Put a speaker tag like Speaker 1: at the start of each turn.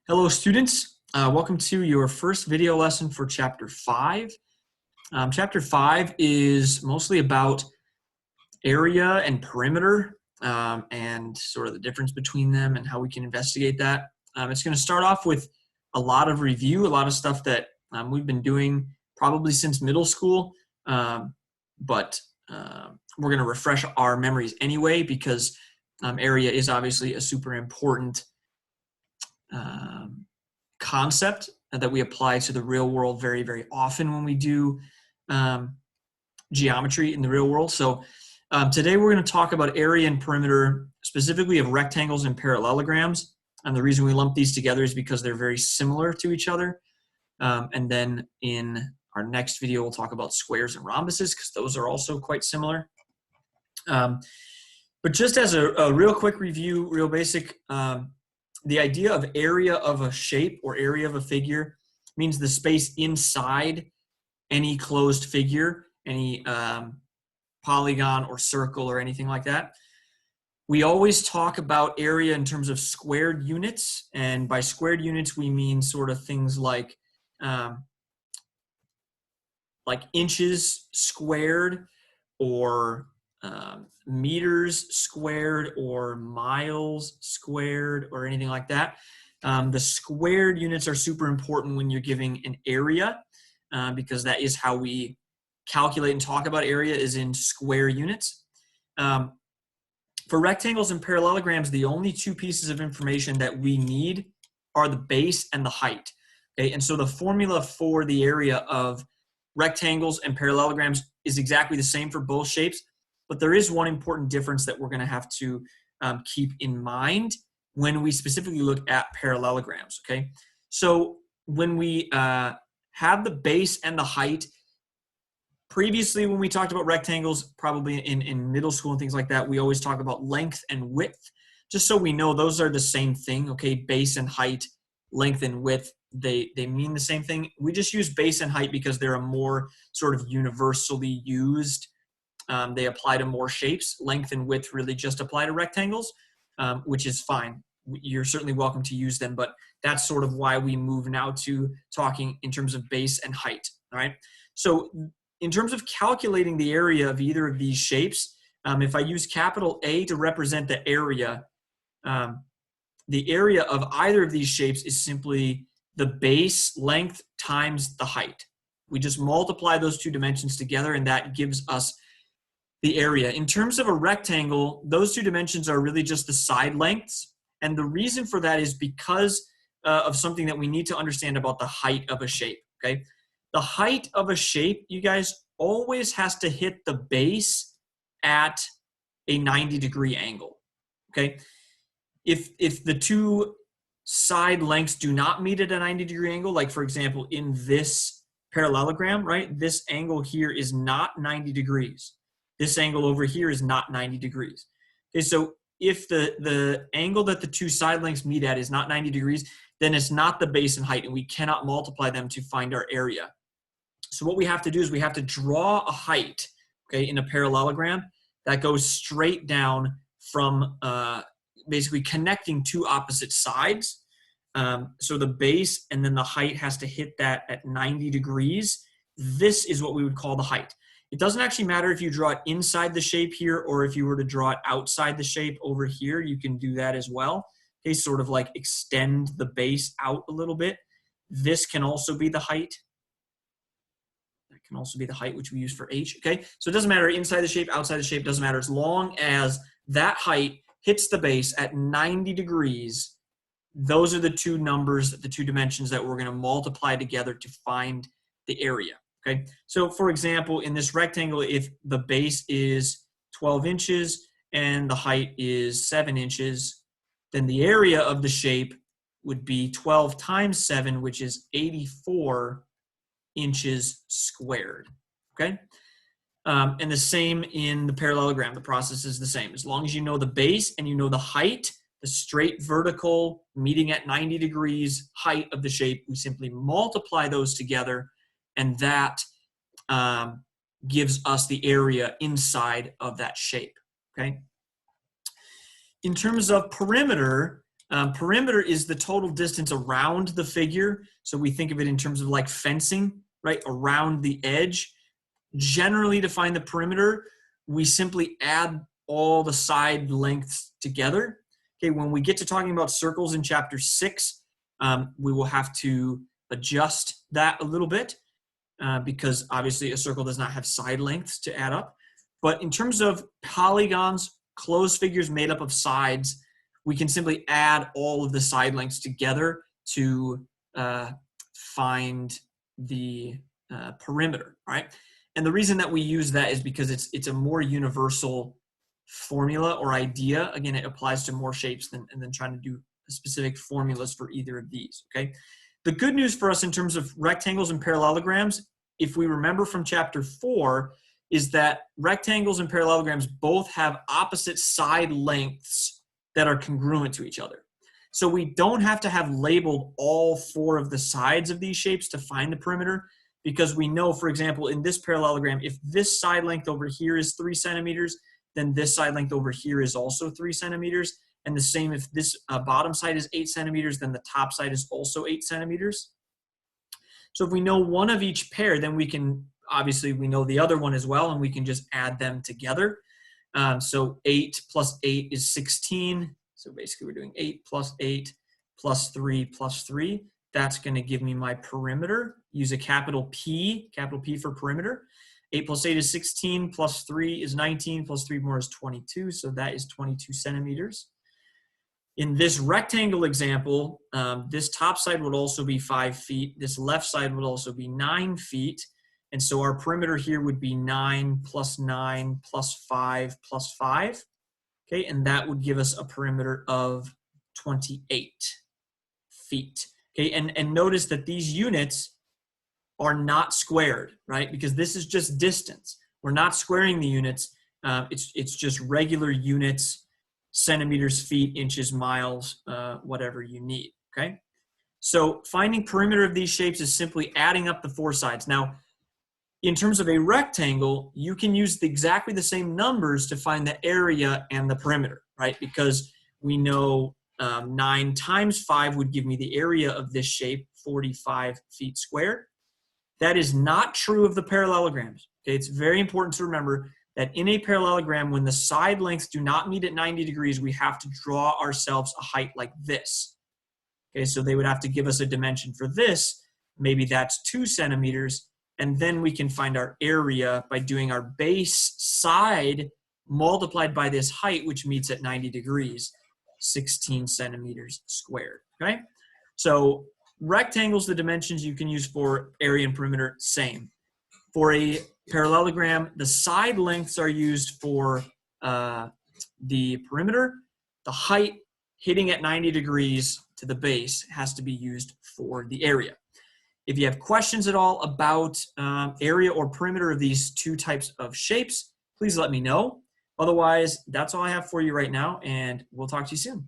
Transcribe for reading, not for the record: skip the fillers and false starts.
Speaker 1: Hello students, welcome to your first video lesson for Chapter 5. Chapter 5 is mostly about area and perimeter and sort of the difference between them and how we can investigate that. It's going to start off with a lot of review, a lot of stuff that we've been doing probably since middle school, but we're going to refresh our memories anyway because area is obviously a super important concept that we apply to the real world very, very often when we do geometry in the real world. So today we're going to talk about area and perimeter, specifically of rectangles and parallelograms. And the reason we lump these together is because they're very similar to each other. And then in our next video, we'll talk about squares and rhombuses because those are also quite similar. But just as a real quick review, real basic, the idea of area of a shape or area of a figure means the space inside any closed figure, any polygon or circle or anything like that. We always talk about area in terms of squared units, and by squared units we mean sort of things like inches squared or meters squared or miles squared or anything like that. The squared units are super important when you're giving an area because that is how we calculate and talk about area, is in square units. For rectangles and parallelograms, the only two pieces of information that we need are the base and the height. Okay, and so the formula for the area of rectangles and parallelograms is exactly the same for both shapes. But there is one important difference that we're going to have to keep in mind when we specifically look at parallelograms, okay? So when we have the base and the height, previously when we talked about rectangles, probably in middle school and things like that, we always talk about length and width, just so we know those are the same thing, okay? Base and height, length and width, they mean the same thing. We just use base and height because they're a more sort of universally used. They apply to more shapes. Length and width really just apply to rectangles, which is fine. You're certainly welcome to use them, but that's sort of why we move now to talking in terms of base and height, all right? So in terms of calculating the area of either of these shapes, if I use capital A to represent the area of either of these shapes is simply the base length times the height. We just multiply those two dimensions together, and that gives us the area. In terms of a rectangle, those two dimensions are really just the side lengths. And the reason for that is because of something that we need to understand about the height of a shape, okay? The height of a shape, you guys, always has to hit the base at a 90-degree angle, okay? If the two side lengths do not meet at a 90-degree angle, like for example, in this parallelogram, right? This angle here is not 90 degrees. This angle over here is not 90 degrees. Okay, so if the angle that the two side lengths meet at is not 90 degrees, then it's not the base and height, and we cannot multiply them to find our area. So what we have to do is we have to draw a height, okay, in a parallelogram that goes straight down from basically connecting two opposite sides. So the base and then the height has to hit that at 90 degrees. This is what we would call the height. It doesn't actually matter if you draw it inside the shape here or if you were to draw it outside the shape over here. You can do that as well. Okay, sort of like extend the base out a little bit. This can also be the height. That can also be the height, which we use for H. Okay, so it doesn't matter inside the shape, outside the shape, doesn't matter as long as that height hits the base at 90 degrees. Those are the two numbers, the two dimensions that we're going to multiply together to find the area. Okay, so for example, in this rectangle, if the base is 12 inches and the height is 7 inches, then the area of the shape would be 12 times 7, which is 84 inches squared. Okay, and the same in the parallelogram. The process is the same. As long as you know the base and you know the height, the straight vertical meeting at 90 degrees height of the shape, we simply multiply those together, and that gives us the area inside of that shape, okay? In terms of perimeter, Perimeter is the total distance around the figure. So we think of it in terms of like fencing, right, around the edge. Generally, to find the perimeter, we simply add all the side lengths together. Okay, when we get to talking about circles in chapter 6, we will have to adjust that a little bit because obviously a circle does not have side lengths to add up. But in terms of polygons, closed figures made up of sides, we can simply add all of the side lengths together to find the perimeter, right? And the reason that we use that is because it's a more universal formula or idea. Again, it applies to more shapes than trying to do specific formulas for either of these, okay? The good news for us in terms of rectangles and parallelograms, if we remember from chapter 4, is that rectangles and parallelograms both have opposite side lengths that are congruent to each other. So we don't have to have labeled all 4 of the sides of these shapes to find the perimeter, because we know, for example, in this parallelogram, if this side length over here is 3 centimeters, then this side length over here is also 3 centimeters. And the same if this bottom side is 8 centimeters, then the top side is also 8 centimeters. So if we know one of each pair, then we can, obviously we know the other one as well, and we can just add them together. So 8 plus 8 is 16. So basically we're doing 8 plus 8 plus 3 plus 3. That's going to give me my perimeter. Use a capital P for perimeter. 8 plus 8 is 16, plus 3 is 19, plus 3 more is 22. So that is 22 centimeters. In this rectangle example, this top side would also be 5 feet. This left side would also be 9 feet. And so our perimeter here would be 9 plus 9 plus 5 plus 5. Okay, and that would give us a perimeter of 28 feet. Okay, and notice that these units are not squared, right? Because this is just distance. We're not squaring the units. It's just regular units, centimeters, feet, inches, miles, whatever you need, okay? So finding perimeter of these shapes is simply adding up the 4 sides. Now, in terms of a rectangle, you can use exactly the same numbers to find the area and the perimeter, right? Because we know 9 times 5 would give me the area of this shape, 45 feet squared. That is not true of the parallelograms. Okay, it's very important to remember that in a parallelogram, when the side lengths do not meet at 90 degrees, we have to draw ourselves a height like this. Okay, so they would have to give us a dimension for this. Maybe that's 2 centimeters. And then we can find our area by doing our base side multiplied by this height, which meets at 90 degrees, 16 centimeters squared, okay? So rectangles, the dimensions you can use for area and perimeter, same. For a parallelogram, the side lengths are used for the perimeter. The height hitting at 90 degrees to the base has to be used for the area. If you have questions at all about area or perimeter of these 2 types of shapes, please let me know. Otherwise, that's all I have for you right now, and we'll talk to you soon.